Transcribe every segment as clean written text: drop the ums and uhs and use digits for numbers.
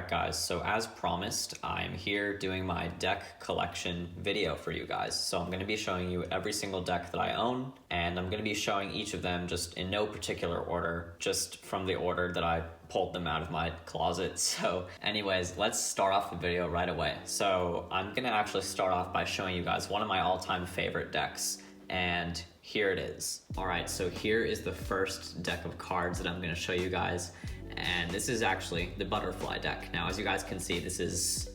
Alright guys, so as promised, I'm here doing my deck collection video for you guys. So I'm going to be showing you every single deck that I own, and I'm going to be showing each of them just in no particular order, just from the order that I pulled them out of my closet. So anyways, let's start off the video right away. So I'm going to actually start off by showing you guys one of my all-time favorite decks, and here it is. Alright, so here is the first deck of cards that I'm going to show you guys. And this is actually the butterfly deck. Now, as you guys can see, this is,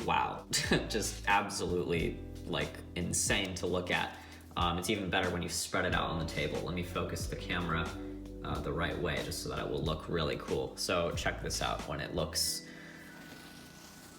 wow, just absolutely like insane to look at. It's even better when you spread it out on the table. Let me focus the camera the right way just so that it will look really cool. So check this out when it looks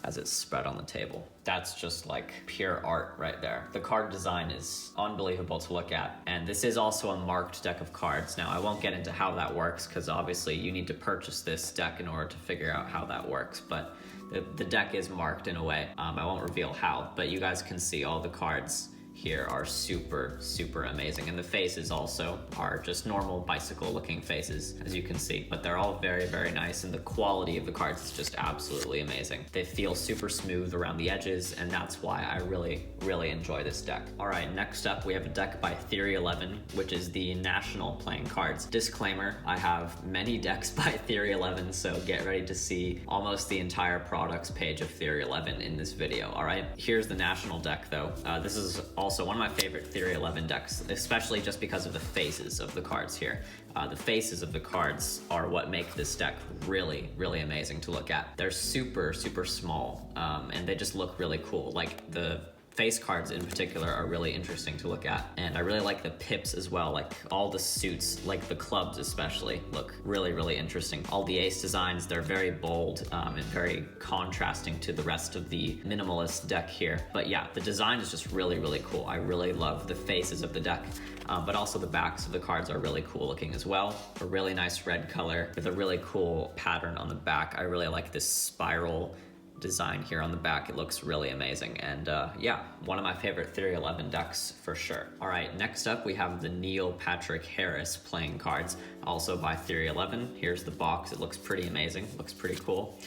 as it's spread on the table. That's just like pure art right there. The card design is unbelievable to look at. And this is also a marked deck of cards. Now, I won't get into how that works because obviously you need to purchase this deck in order to figure out how that works. But the deck is marked in a way. I won't reveal how, but you guys can see all the cards here are super, super amazing. And the faces also are just normal bicycle looking faces, as you can see, but they're all very, very nice. And the quality of the cards is just absolutely amazing. They feel super smooth around the edges, and that's why I really, really enjoy this deck. All right, next up, we have a deck by Theory 11, which is the national playing cards. Disclaimer, I have many decks by Theory 11, so get ready to see almost the entire products page of Theory 11 in this video, all right? Here's the national deck though. This is also one of my favorite Theory 11 decks, especially just because of the faces of the cards here. The faces of the cards are what make this deck really, really amazing to look at. They're super, super small, and they just look really cool. Like the face cards in particular are really interesting to look at, and I really like the pips as well. Like all the suits, like the clubs especially, look really, really interesting. All the ace designs, they're very bold and very contrasting to the rest of the minimalist deck here. But yeah, the design is just really, really cool. I really love the faces of the deck, but also the backs of the cards are really cool looking as well. A really nice red color with a really cool pattern on the back. I really like this spiral design here on the back. It looks really amazing, and yeah, one of my favorite Theory 11 decks for sure. All right, next up we have the Neil Patrick Harris playing cards, also by Theory 11. Here's the box. It looks pretty amazing, looks pretty cool.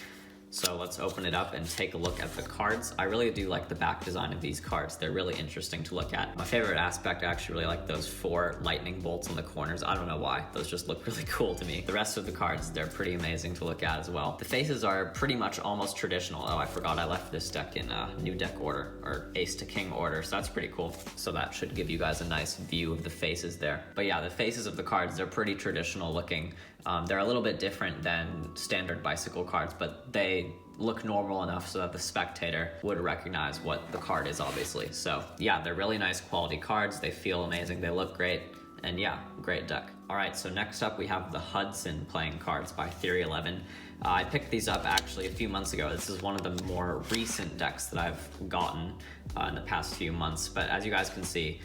So let's open it up and take a look at the cards. I really do like the back design of these cards. They're really interesting to look at. My favorite aspect, I actually really like those 4 lightning bolts on the corners. I don't know why, those just look really cool to me. The rest of the cards, they're pretty amazing to look at as well. The faces are pretty much almost traditional. Oh, I forgot I left this deck in new deck order, or ace to king order, so that's pretty cool. So that should give you guys a nice view of the faces there. But yeah, the faces of the cards, they're pretty traditional looking. They're a little bit different than standard bicycle cards, but they look normal enough so that the spectator would recognize what the card is, obviously. So yeah, they're really nice quality cards. They feel amazing. They look great. And yeah, great deck. All right, so next up we have the Hudson playing cards by Theory 11. I picked these up actually a few months ago. This is one of the more recent decks that I've gotten in the past few months. But as you guys can see,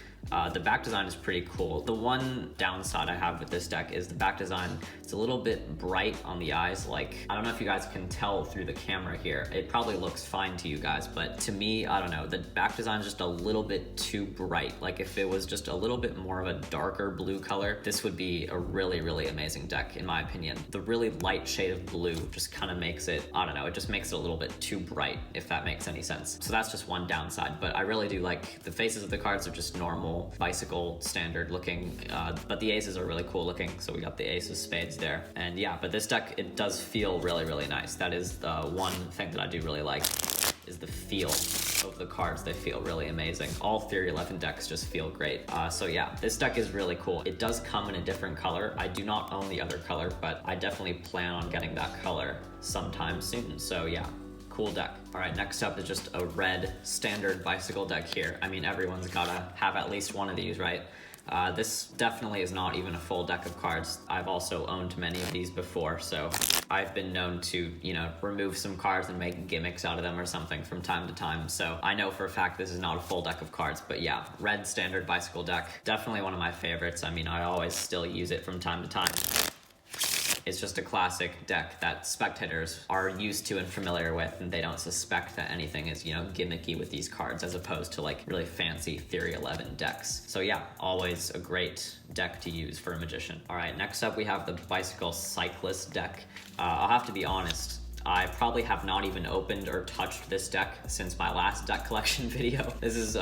the back design is pretty cool. The one downside I have with this deck is the back design. It's a little bit bright on the eyes. Like, I don't know if you guys can tell through the camera here. It probably looks fine to you guys, but to me, I don't know. The back design is just a little bit too bright. Like if it was just a little bit more of a darker blue color, this would be a really, really amazing deck in my opinion. The really light shade of blue just kind of makes it, I don't know, it just makes it a little bit too bright, if that makes any sense. So that's just one downside, but I really do like the faces of the cards are just normal bicycle standard looking, but the aces are really cool looking. So we got the ace of spades there, and yeah, but this deck, it does feel really, really nice. That is the one thing that I do really like, is the feel of the cards. They feel really amazing. All Theory 11 decks just feel great. So yeah, this deck is really cool. It does come in a different color. I do not own the other color, but I definitely plan on getting that color sometime soon. So yeah, cool deck. All right, next up is just a red standard bicycle deck here. I mean, everyone's gotta have at least one of these, right? This definitely is not even a full deck of cards. I've also owned many of these before, so I've been known to, you know, remove some cards and make gimmicks out of them or something from time to time. So I know for a fact this is not a full deck of cards, but yeah, red standard bicycle deck, definitely one of my favorites. I mean, I always still use it from time to time. It's just a classic deck that spectators are used to and familiar with, and they don't suspect that anything is, you know, gimmicky with these cards as opposed to like really fancy Theory 11 decks. So yeah, always a great deck to use for a magician. All right, next up we have the Bicycle Cyclist deck. I'll have to be honest, I probably have not even opened or touched this deck since my last deck collection video. This is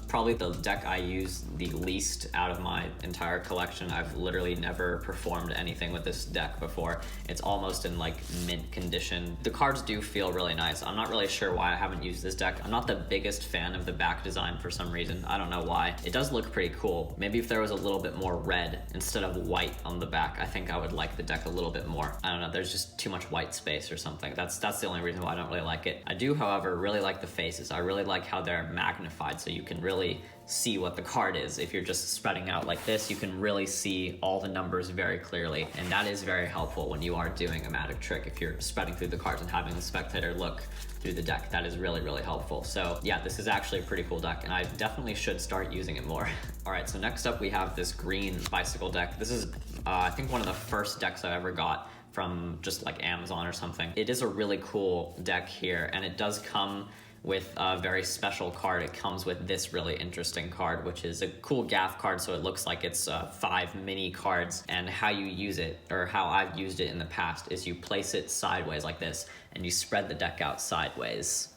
probably the deck I use the least out of my entire collection. I've literally never performed anything with this deck before. It's almost in like mint condition. The cards do feel really nice. I'm not really sure why I haven't used this deck. I'm not the biggest fan of the back design for some reason. I don't know why. It does look pretty cool. Maybe if there was a little bit more red instead of white on the back, I think I would like the deck a little bit more. I don't know, there's just too much white space or something. That's the only reason why I don't really like it. I do, however, really like the faces. I really like how they're magnified, so you can really see what the card is. If you're just spreading out like this, you can really see all the numbers very clearly, and that is very helpful when you are doing a magic trick. If you're spreading through the cards and having the spectator look through the deck, that is really, really helpful. So yeah, this is actually a pretty cool deck, and I definitely should start using it more. All right, so next up we have this green bicycle deck. This is, I think, one of the first decks I ever got from just like Amazon or something. It is a really cool deck here, and it does come with a very special card. It comes with this really interesting card, which is a cool Gaff card, so it looks like it's 5 mini cards. And how you use it, or how I've used it in the past, is you place it sideways like this, and you spread the deck out sideways.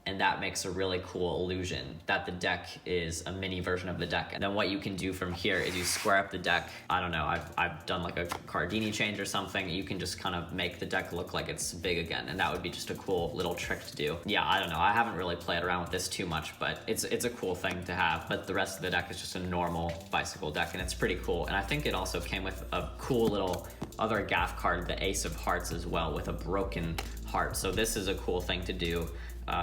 And that makes a really cool illusion that the deck is a mini version of the deck. And then what you can do from here is you square up the deck. I don't know, I've done like a Cardini change or something. You can just kind of make the deck look like it's big again, and that would be just a cool little trick to do. Yeah, I don't know, I haven't really played around with this too much, but it's a cool thing to have. But the rest of the deck is just a normal bicycle deck, and it's pretty cool. And I think it also came with a cool little other Gaff card, the Ace of Hearts as well, with a broken heart. So this is a cool thing to do.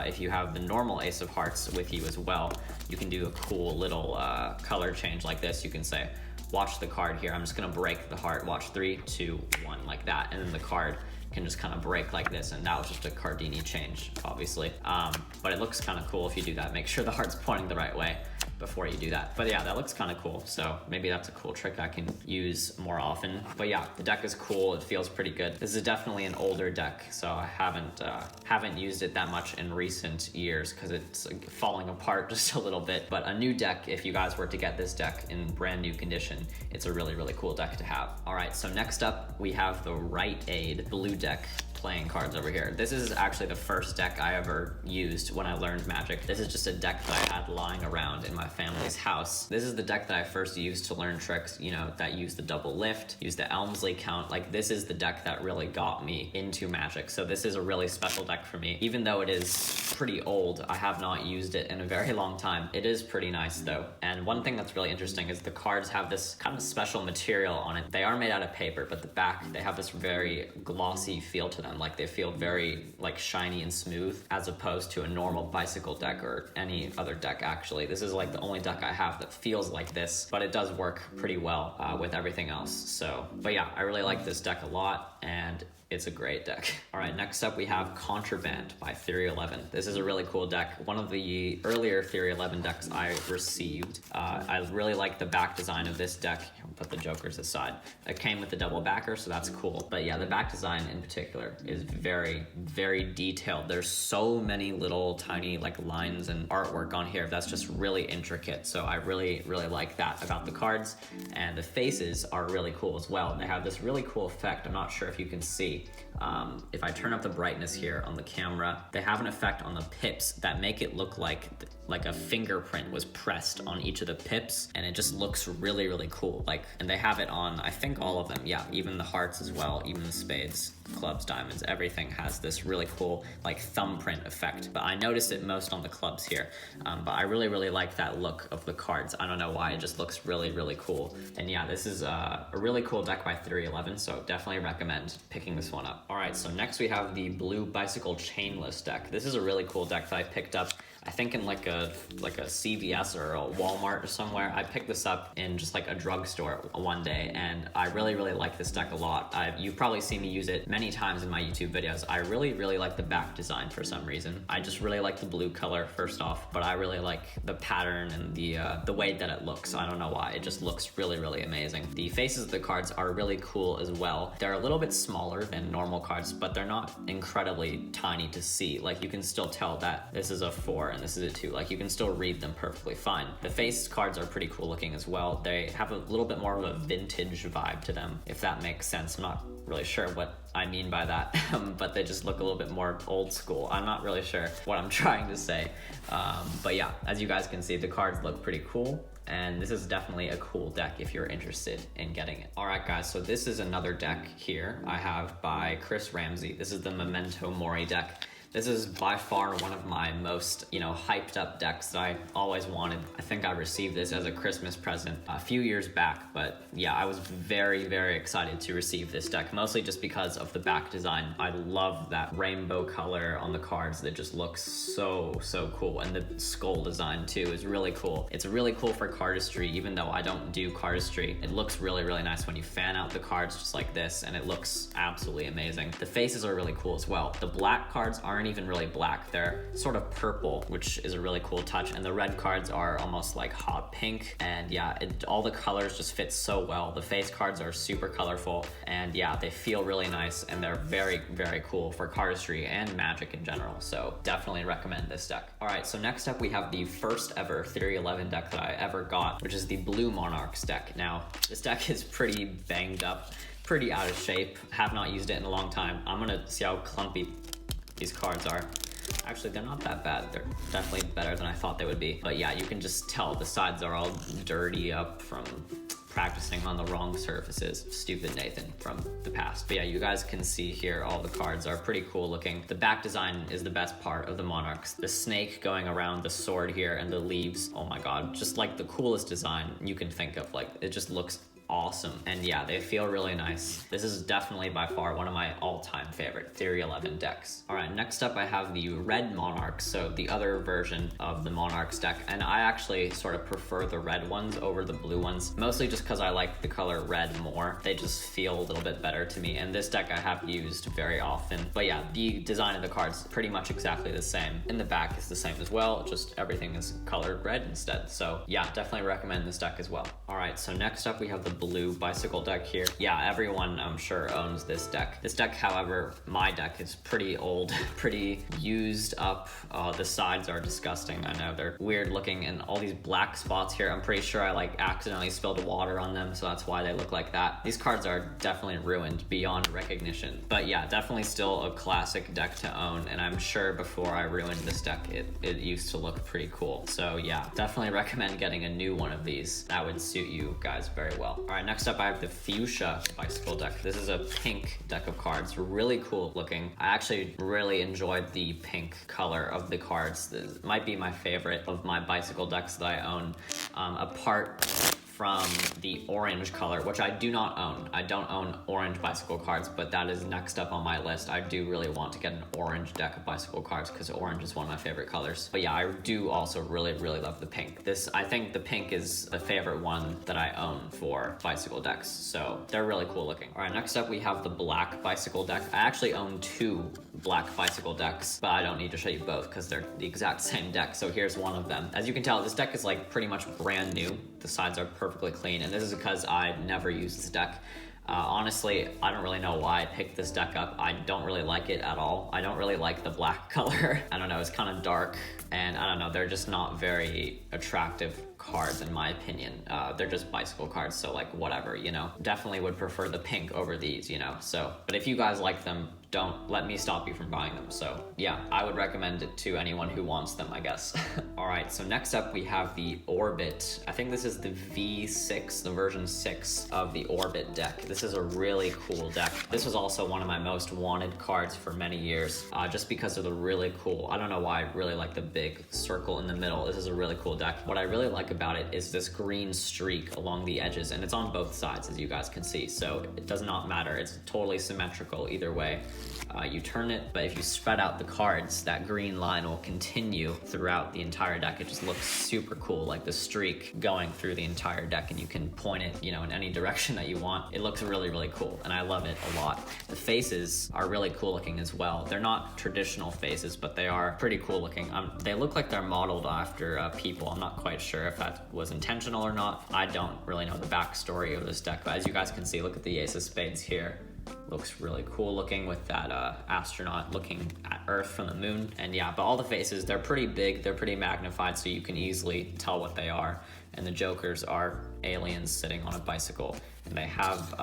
If you have the normal Ace of Hearts with you as well, you can do a cool little color change like this. You can say, watch the card here. I'm just gonna break the heart. Watch 3, 2, 1, like that. And then the card can just kind of break like this. And that was just a Cardini change, obviously. But it looks kind of cool if you do that. Make sure the heart's pointing the right way before you do that. But yeah, that looks kind of cool. So maybe that's a cool trick I can use more often. But yeah, the deck is cool. It feels pretty good. This is definitely an older deck, so I haven't used it that much in recent years because it's falling apart just a little bit. But a new deck, if you guys were to get this deck in brand new condition, it's a really, really cool deck to have. All right, so next up we have the Rite Aid blue deck playing cards over here. This is actually the first deck I ever used when I learned Magic. This is just a deck that I had lying around in my family's house. This is the deck that I first used to learn tricks, you know, that use the double lift, use the Elmsley count. Like, this is the deck that really got me into Magic. So this is a really special deck for me. Even though it is pretty old, I have not used it in a very long time. It is pretty nice though. And one thing that's really interesting is the cards have this kind of special material on it. They are made out of paper, but the back, they have this very glossy feel to them. Like, they feel very like shiny and smooth, as opposed to a normal bicycle deck or any other deck. Actually, this is like the only deck I have that feels like this, but it does work pretty well with everything else. So, but yeah, I really like this deck a lot, and it's a great deck. All right, next up we have Contraband by Theory 11. This is a really cool deck. One of the earlier Theory 11 decks I received. I really like the back design of this deck. Put the jokers aside. It came with the double backer, so that's cool. But yeah, the back design in particular is very, very detailed. There's so many little tiny like lines and artwork on here that's just really intricate. So I really, really like that about the cards. And the faces are really cool as well. They have this really cool effect. I'm not sure if you can see. If I turn up the brightness here on the camera, they have an effect on the pips that make it look like a fingerprint was pressed on each of the pips, and it just looks really, really cool. Like, and they have it on, I think, all of them. Yeah, even the hearts as well, even the spades, clubs, diamonds, everything has this really cool like thumbprint effect. But I noticed it most on the clubs here. But I really, really like that look of the cards. I don't know why, it just looks really, really cool. And yeah, this is a really cool deck by Theory 11, so definitely recommend picking this one up. All right, so next we have the blue bicycle chainless deck. This is a really cool deck that I picked up, I think in like a CVS or a Walmart or somewhere. I picked this up in just like a drugstore one day, and I really, really like this deck a lot. You've probably seen me use it many times in my YouTube videos. I really, really like the back design for some reason. I just really like the blue color first off, but I really like the pattern and the way that it looks. I don't know why, it just looks really, really amazing. The faces of the cards are really cool as well. They're a little bit smaller than normal cards, but they're not incredibly tiny to see. Like, you can still tell that this is a 4 and this is a 2. Like, you can still read them perfectly fine. The face cards are pretty cool looking as well. They have a little bit more of a vintage vibe to them, if that makes sense. I'm not really sure what I mean by that, but they just look a little bit more old school. I'm not really sure what I'm trying to say. But yeah, as you guys can see, the cards look pretty cool. And this is definitely a cool deck if you're interested in getting it. All right, guys, so this is another deck here I have by Chris Ramsey. This is the Memento Mori deck. This is by far one of my most, hyped up decks that I always wanted. I think I received this as a Christmas present a few years back, but yeah, I was very, very excited to receive this deck, mostly just because of the back design. I love that rainbow color on the cards that just looks so cool, and the skull design too is really cool. It's really cool for cardistry, even though I don't do cardistry. It looks really, really nice when you fan out the cards just like this, and it looks absolutely amazing. The faces are really cool as well. The black cards aren't even really black, they're sort of purple, which is a really cool touch, and the red cards are almost like hot pink, and yeah, all the colors just fit so well. The face cards are super colorful, and yeah, they feel really nice, and they're very, very cool for cardistry and Magic in general, so definitely recommend this deck. All right, so next up we have the first ever Theory 11 deck that I ever got, which is the Blue Monarchs deck. Now, this deck is pretty banged up, pretty out of shape, have not used it in a long time. I'm gonna see how clumpy these cards are. Actually, they're not that bad. They're definitely better than I thought they would be. But yeah, you can just tell the sides are all dirty up from practicing on the wrong surfaces. Stupid Nathan from the past. But yeah, you guys can see here all the cards are pretty cool looking. The back design is the best part of the Monarchs. The snake going around the sword here and the leaves. Oh my god, just like the coolest design you can think of. Like, it just looks awesome, and yeah, they feel really nice. This is definitely by far one of my all-time favorite Theory 11 decks. All right, next up I have the Red Monarchs, so the other version of the Monarchs deck, and I actually sort of prefer the red ones over the blue ones, mostly just because I like the color red more. They just feel a little bit better to me, and this deck I have used very often. But yeah, the design of the cards is pretty much exactly the same. In the back is the same as well, just everything is colored red instead. So yeah, definitely recommend this deck as well. All right, so next up we have the Blue Bicycle deck here. Yeah, everyone I'm sure owns this deck. This deck, however, my deck is pretty old, pretty used up. The sides are disgusting. I know they're weird looking, and all these black spots here, I'm pretty sure I like accidentally spilled water on them, so that's why they look like that. These cards are definitely ruined beyond recognition. But yeah, definitely still a classic deck to own, and I'm sure before I ruined this deck, it used to look pretty cool. So yeah, definitely recommend getting a new one of these. That would suit you guys very well. All right, next up I have the Fuchsia Bicycle deck. This is a pink deck of cards, really cool looking. I actually really enjoyed the pink color of the cards. This might be my favorite of my bicycle decks that I own, apart from the orange color, which I do not own. I don't own orange bicycle cards, but that is next up on my list. I do really want to get an orange deck of bicycle cards because orange is one of my favorite colors. But yeah, I do also really love the pink. I think the pink is the favorite one that I own for bicycle decks, so they're really cool looking. All right, next up we have the black bicycle deck. I actually own two black bicycle decks, but I don't need to show you both because they're the exact same deck. So here's one of them. As you can tell, this deck is like pretty much brand new. The sides are perfectly clean, and this is because I never used this deck. Honestly, I don't really know why I picked this deck up. I don't really like it at all. I don't really like the black color. I don't know, it's kind of dark, and I don't know, they're just not very attractive cards in my opinion. They're just bicycle cards, so like whatever, Definitely would prefer the pink over these, So, but if you guys like them, don't let me stop you from buying them. So yeah, I would recommend it to anyone who wants them, I guess. All right, so next up we have the Orbit. I think this is the V6, the version 6 of the Orbit deck. This is a really cool deck. This was also one of my most wanted cards for many years, just because of the really cool, I don't know why I really like the big circle in the middle. This is a really cool deck. What I really like about it is this green streak along the edges, and it's on both sides, as you guys can see, so it does not matter. It's totally symmetrical either way. You turn it, but if you spread out the cards, that green line will continue throughout the entire deck. It just looks super cool, like the streak going through the entire deck, and you can point it, in any direction that you want. It looks really cool, and I love it a lot. The faces are really cool looking as well. They're not traditional faces, but they are pretty cool looking. They look like they're modeled after people. I'm not quite sure if that was intentional or not. I don't really know the backstory of this deck, but as you guys can see, look at the Ace of Spades here. Looks really cool looking with that astronaut looking at Earth from the moon. And yeah, but all the faces, they're pretty big, they're pretty magnified, so you can easily tell what they are. and the jokers are aliens sitting on a bicycle. And they have,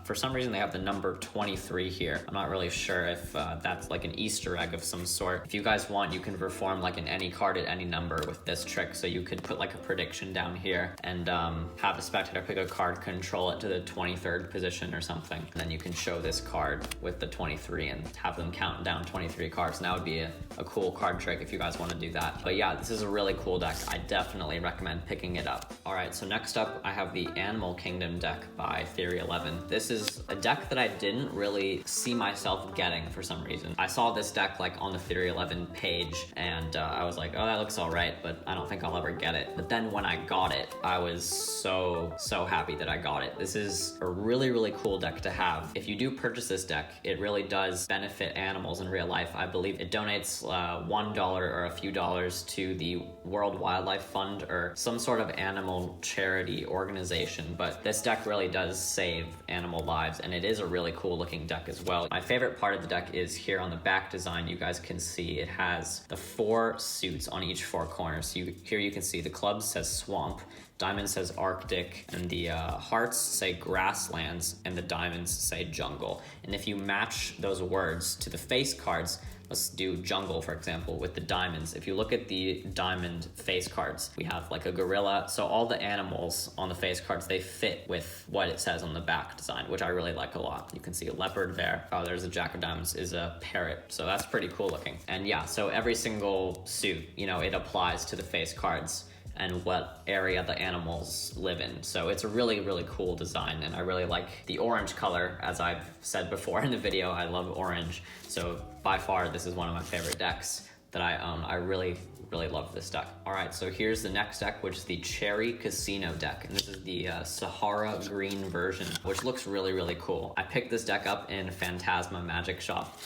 for some reason, they have the number 23 here. I'm not really sure if that's like an Easter egg of some sort. If you guys want, you can perform like an any card at any number with this trick. So you could put like a prediction down here and have a spectator pick a card, control it to the 23rd position or something. And then you can show this card with the 23 and have them count down 23 cards. And that would be a cool card trick if you guys want to do that. But yeah, this is a really cool deck. I definitely recommend picking it up. All right, so next up, I have the Animal Kingdom deck by Theory 11. This is a deck that I didn't really see myself getting for some reason. I saw this deck like on the Theory 11 page and I was like, oh, that looks all right, but I don't think I'll ever get it. But then when I got it, I was so happy that I got it. This is a really cool deck to have. If you do purchase this deck, it really does benefit animals in real life. I believe it donates $1 or a few dollars to the World Wildlife Fund or some sort of animal charity organization, but this deck really does save animal lives, and it is a really cool looking deck as well. My favorite part of the deck is here on the back design. You guys can see it has the 4 suits on each 4 corners. So here you can see the clubs says swamp, diamond says Arctic, and the hearts say grasslands, and the diamonds say jungle. And if you match those words to the face cards, let's do jungle, for example, with the diamonds. If you look at the diamond face cards, we have like a gorilla. So all the animals on the face cards, they fit with what it says on the back design, which I really like a lot. You can see a leopard there. Oh, there's a jack of diamonds is a parrot. So that's pretty cool looking. And yeah, so every single suit, you know, it applies to the face cards and what area the animals live in. So it's a really cool design, and I really like the orange color. As I've said before in the video, I love orange. So by far, this is one of my favorite decks that I own. I really love this deck. All right, so here's the next deck, which is the Cherry Casino deck. And this is the Sahara Green version, which looks really cool. I picked this deck up in Phantasma Magic Shop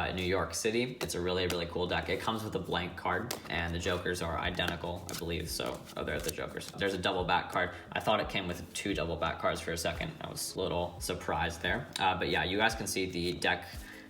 in New York City. It's a really cool deck. It comes with a blank card, and the jokers are identical, I believe. So, oh, there's the jokers. There's a double back card. I thought it came with 2 double back cards for a second. I was a little surprised there. But yeah, you guys can see the deck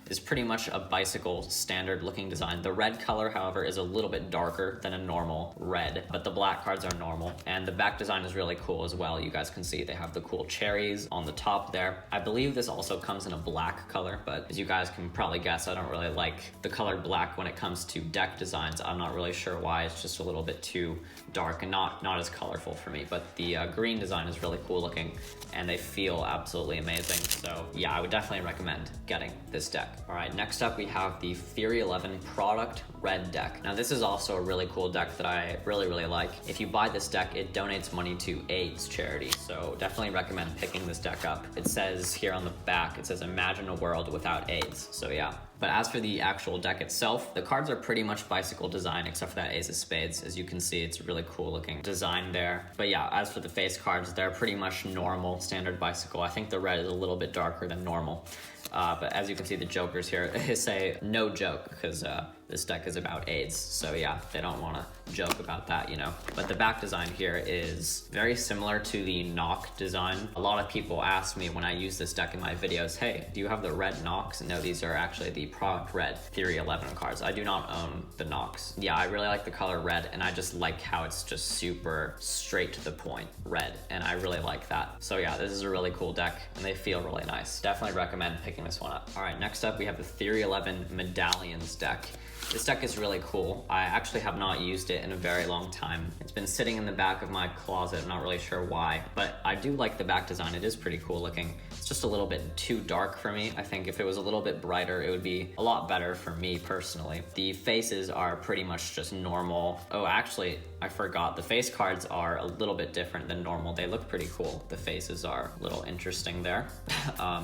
is pretty much a bicycle standard looking design. The red color, however, is a little bit darker than a normal red, but the black cards are normal. And the back design is really cool as well. You guys can see they have the cool cherries on the top there. I believe this also comes in a black color, but as you guys can probably guess, I don't really like the color black when it comes to deck designs. I'm not really sure why. It's just a little bit too dark and not as colorful for me, but the green design is really cool looking and they feel absolutely amazing. So yeah, I would definitely recommend getting this deck. All right, next up we have the Theory 11 Product Red deck. Now this is also a really cool deck that I really like. If you buy this deck, it donates money to AIDS charity, so definitely recommend picking this deck up. It says here on the back, it says imagine a world without AIDS, so yeah. But as for the actual deck itself, the cards are pretty much bicycle design except for that Ace of Spades. As you can see, it's a really cool looking design there. But yeah, as for the face cards, they're pretty much normal standard bicycle. I think the red is a little bit darker than normal. But as you can see, the jokers here, they say no joke because this deck is about AIDS. So yeah, they don't want to joke about that, you know. But the back design here is very similar to the knock design. A lot of people ask me when I use this deck in my videos, hey, do you have the red knocks? No, these are actually the Product Red Theory 11 cards. I do not own the knocks. Yeah, I really like the color red, and I just like how it's just super straight to the point red, and I really like that. So yeah, this is a really cool deck, and they feel really nice. Definitely recommend picking this one up. All right, next up we have the Theory 11 Medallions deck. This deck is really cool. I actually have not used it in a very long time. It's been sitting in the back of my closet. I'm not really sure why, but I do like the back design. It is pretty cool looking. It's just a little bit too dark for me. I think if it was a little bit brighter, it would be a lot better for me personally. The faces are pretty much just normal. Oh, actually, I forgot. The face cards are a little bit different than normal. They look pretty cool. The faces are a little interesting there.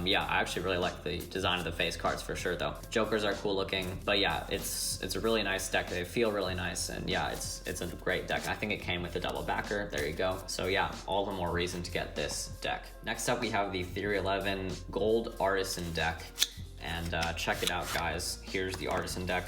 Yeah, I actually really like the design of the face cards for sure though. Jokers are cool looking, but yeah, it's a really nice deck. They feel really nice, and yeah, it's a great deck. I think it came with a double backer. There you go. So yeah, all the more reason to get this deck. Next up, we have the Theory 11 Gold Artisan deck. And check it out, guys. Here's the Artisan deck.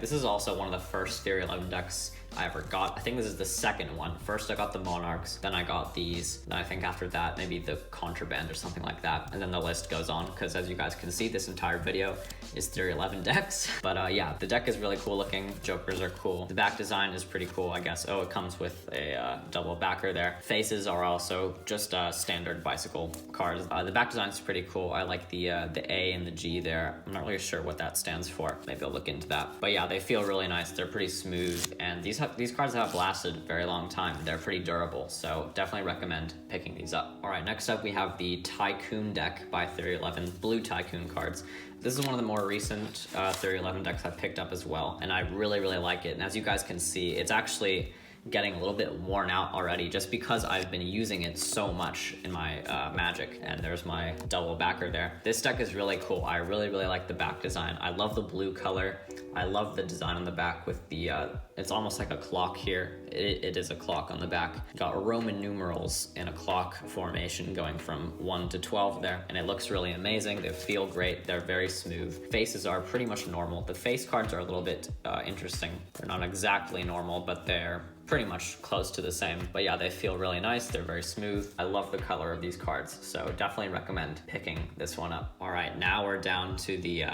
This is also one of the first Theory 11 decks I ever got. I think this is the second one. First I got the Monarchs, then I got these, then I think after that maybe the Contraband or something like that, and then the list goes on, because as you guys can see, this entire video is Theory 11 decks. But yeah, the deck is really cool looking. Jokers are cool. The back design is pretty cool, I guess. Oh, it comes with a double backer there. Faces are also just standard bicycle cards. The back design is pretty cool. I like the A and the G there. I'm not really sure what that stands for. Maybe I'll look into that. But yeah, they feel really nice. They're pretty smooth, and these cards have lasted a very long time. They're pretty durable, so definitely recommend picking these up. All right, next up we have the Tycoon deck by Theory 11, blue Tycoon cards. This is one of the more recent Theory 11 decks I've picked up as well, and I really, really like it. And as you guys can see, it's actually getting a little bit worn out already just because I've been using it so much in my Magic. And there's my double backer there. This deck is really cool. I really, really like the back design. I love the blue color. I love the design on the back with the, it's almost like a clock here. It is a clock on the back. Got Roman numerals in a clock formation going from 1 to 12 there. And it looks really amazing. They feel great. They're very smooth. Faces are pretty much normal. The face cards are a little bit interesting. They're not exactly normal, but they're pretty much close to the same. But yeah, they feel really nice. They're very smooth. I love the color of these cards, so definitely recommend picking this one up. All right, now we're down to the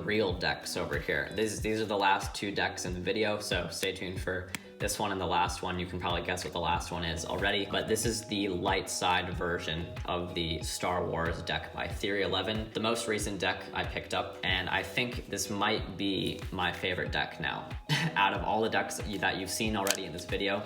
real decks over here. These are the last two decks in the video, so stay tuned for this one and the last one. You can probably guess what the last one is already, but this is the light side version of the Star Wars deck by Theory 11, the most recent deck I picked up, and I think this might be my favorite deck now. Out of all the decks that you've seen already in this video,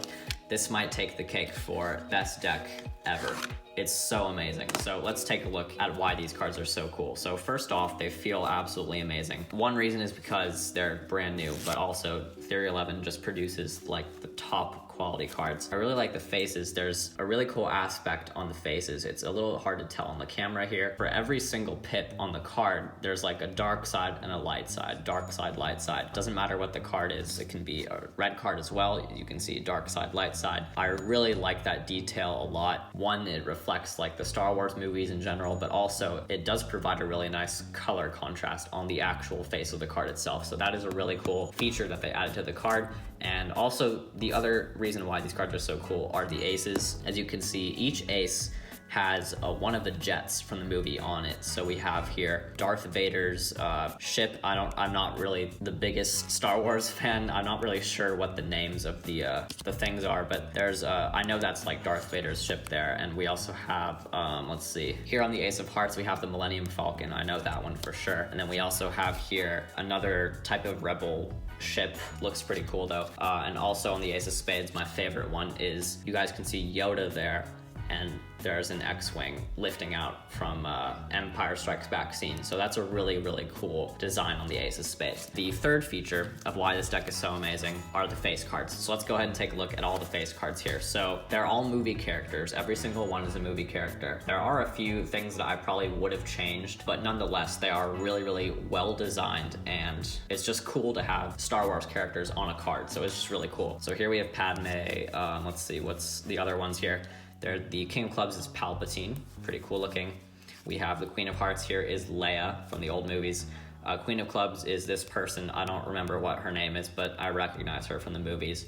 this might take the cake for best deck ever. It's so amazing. So let's take a look at why these cards are so cool. So first off, they feel absolutely amazing. One reason is because they're brand new, but also Theory 11 just produces like the top quality cards. I really like the faces. There's a really cool aspect on the faces. It's a little hard to tell on the camera here. For every single pip on the card, there's like a dark side and a light side. Dark side, light side. Doesn't matter what the card is. It can be a red card as well. You can see dark side, light side. I really like that detail a lot. One, it reflects like the Star Wars movies in general, but also it does provide a really nice color contrast on the actual face of the card itself. So that is a really cool feature that they added to the card. And also the other reason why these cards are so cool are the aces. As you can see, each ace has one of the jets from the movie on it. So we have here Darth Vader's ship. I'm not really the biggest Star Wars fan. I'm not really sure what the names of the things are, but there's I know that's like Darth Vader's ship there. And we also have let's see, here on the Ace of Hearts we have the Millennium Falcon. I know that one for sure. And then we also have here another type of rebel ship. Looks pretty cool though. And also on the Ace of Spades, my favorite one is, you guys can see Yoda there, and there's an X-Wing lifting out from Empire Strikes Back scene. So that's a really, really cool design on the Ace of Spades. The third feature of why this deck is so amazing are the face cards. So let's go ahead and take a look at all the face cards here. So they're all movie characters. Every single one is a movie character. There are a few things that I probably would have changed, but nonetheless, they are really, really well designed, and it's just cool to have Star Wars characters on a card. So it's just really cool. So here we have Padme. Let's see, what's the other ones here? The King of Clubs is Palpatine, pretty cool looking. We have the Queen of Hearts here is Leia from the old movies. Queen of Clubs is this person. I don't remember what her name is, but I recognize her from the movies.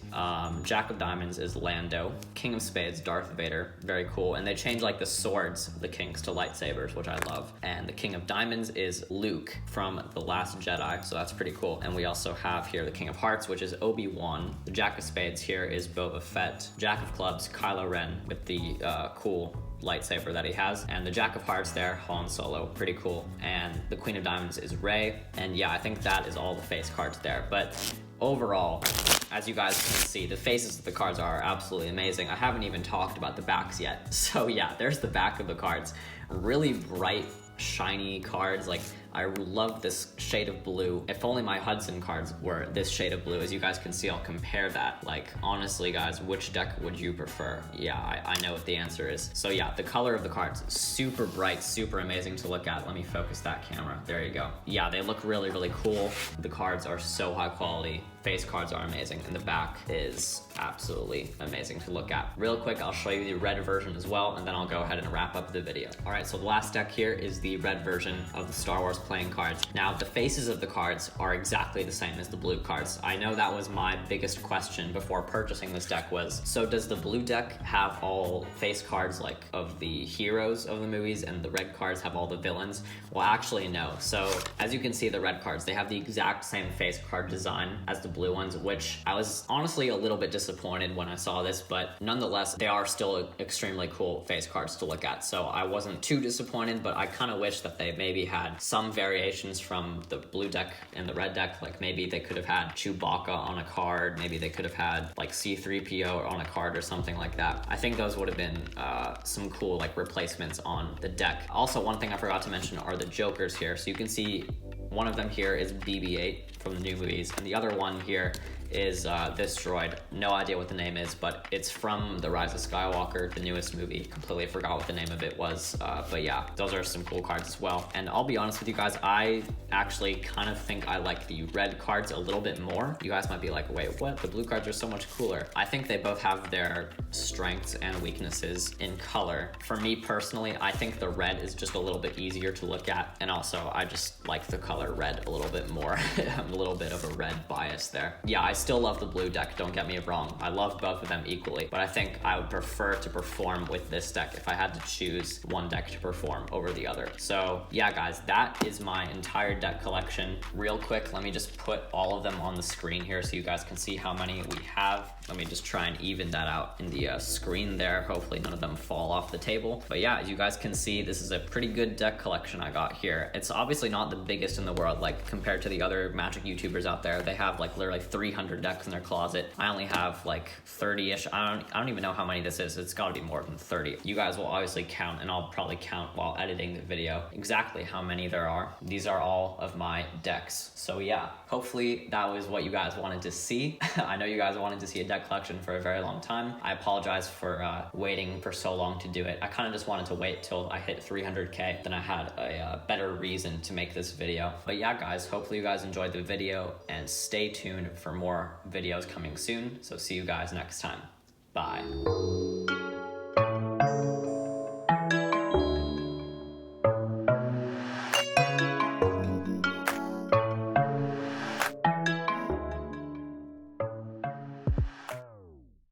Jack of Diamonds is Lando. King of Spades, Darth Vader. Very cool. And they changed like the swords of the kings to lightsabers, which I love. And the King of Diamonds is Luke from The Last Jedi, so that's pretty cool. And we also have here the King of Hearts, which is Obi-Wan. The Jack of Spades here is Boba Fett. Jack of Clubs, Kylo Ren with the cool lightsaber that he has, and the Jack of Hearts there, Han Solo, pretty cool. And the Queen of Diamonds is Rey, and yeah, I think that is all the face cards there. But overall, as you guys can see, the faces of the cards are absolutely amazing. I haven't even talked about the backs yet. So yeah, there's the back of the cards. Really bright, shiny cards. Like, I love this shade of blue. If only my Hudson cards were this shade of blue. As you guys can see, I'll compare that. Like, honestly guys, which deck would you prefer? Yeah, I know what the answer is. So yeah, the color of the cards, super bright, super amazing to look at. Let me focus that camera. There you go. Yeah, they look really, really cool. The cards are so high quality. Face cards are amazing, and the back is absolutely amazing to look at. Real quick, I'll show you the red version as well, and then I'll go ahead and wrap up the video. All right, so the last deck here is the red version of the Star Wars playing cards. Now, the faces of the cards are exactly the same as the blue cards. I know that was my biggest question before purchasing this deck was, so does the blue deck have all face cards like of the heroes of the movies and the red cards have all the villains? Well, actually no. So as you can see, the red cards, they have the exact same face card design as the blue ones, which I was honestly a little bit disappointed when I saw this, but nonetheless, they are still extremely cool face cards to look at. So I wasn't too disappointed, but I kind of wish that they maybe had some variations from the blue deck and the red deck. Like maybe they could have had Chewbacca on a card. Maybe they could have had like C-3PO on a card or something like that. I think those would have been some cool like replacements on the deck. Also, one thing I forgot to mention are the Jokers here. So you can see one of them here is BB-8 from the new movies, and the other one here is this droid. No idea what the name is, but it's from The Rise of Skywalker, the newest movie. Completely forgot what the name of it was, but yeah, those are some cool cards as well. And I'll be honest with you guys, I actually kind of think I like the red cards a little bit more. You guys might be like, wait, what? The blue cards are so much cooler. I think they both have their strengths and weaknesses in color. For me personally, I think the red is just a little bit easier to look at, and also I just like the color red a little bit more. I'm a little bit of a red bias there. Yeah, I still love the blue deck, don't get me wrong. I love both of them equally, but I think I would prefer to perform with this deck if I had to choose one deck to perform over the other. So yeah, guys, that is my entire deck collection. Real quick, let me just put all of them on the screen here so you guys can see how many we have. Let me just try and even that out in the screen there. Hopefully none of them fall off the table. But yeah, as you guys can see, this is a pretty good deck collection I got here. It's obviously not the biggest in the world, like compared to the other Magic YouTubers out there. They have like literally 300 decks in their closet. I only have like 30-ish. I don't even know how many this is. It's gotta be more than 30. You guys will obviously count, and I'll probably count while editing the video exactly how many there are. These are all of my decks. So yeah, hopefully that was what you guys wanted to see. I know you guys wanted to see a deck collection for a very long time. I apologize for waiting for so long to do it. I kind of just wanted to wait till I hit 300K. Then I had a better reason to make this video. But yeah, guys, hopefully you guys enjoyed the video, and stay tuned for more videos coming soon. So see you guys next time. Bye.